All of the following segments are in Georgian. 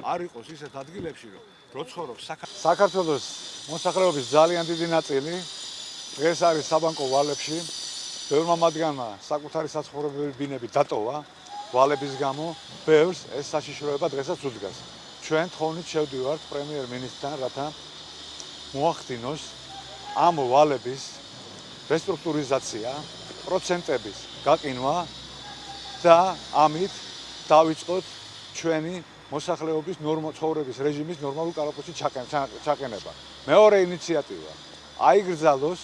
არ იყოს ისეთ ადგილებში, რომ ცხოვრობს საქართველოს მოსახლეობის ძალიან დიდი ნაწილი დღეს არის საბანკო ვალებში. ბევრმა მათგანმა საკუთარი საცხოვრებელი ბინები დატოვა ვალების გამო. ბევრს ეს საშიშროება დღესაც უდგას. ჩვენ თხოვნით შევდივართ პრემიერ-მინისტრთან, რათა მოახდინოს ამ ვალების რესტრუქტურიზაცია, პროცენტების გაყინვა და ამით დავიწყოთ ჩვენი მოსახლეობის ცხოვრების რეჟიმის ნორმალურ კალაპოტში ჩაყენება. მეორე ინიციატივა აიგრძალოს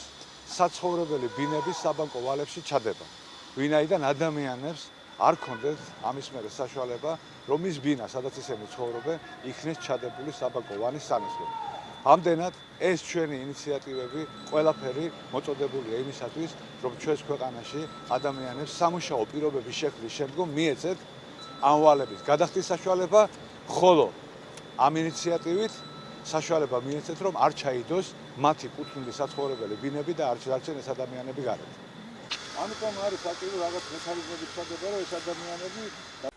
საცხოვრებელი ბინების საბანკო ვალებში ჩადება. ვინაიდან ადამიანებს არ ქონდეთ ამის მერე საშუალება, რომ ის ბინა, სადაც ისინი ცხოვრობენ, იქნეს ჩადებული საბანკო ვალის სანაცვლოდ. ამდენად ეს ჩვენი ინიციატივები ყველაფერი მოწოდებულია იმისათვის, რომ ჩვენს ქვეყანაში ადამიანებს სამუშაო პირობების შექმნის შემდგომ მიეცეთ ამ ვალების გადახდის საშუალება, ხოლო ამ ინიციატივით საშუალება მიეცეთ, რომ არ ჩაიდოს მათი კუთვნილი საცხოვრებელი ბინები და არ ჩაარჩენეს ადამიანები გარეთ. ამიტომ არის აქტიური რაღაც მექანიზმების ჩადება, რომ ეს ადამიანები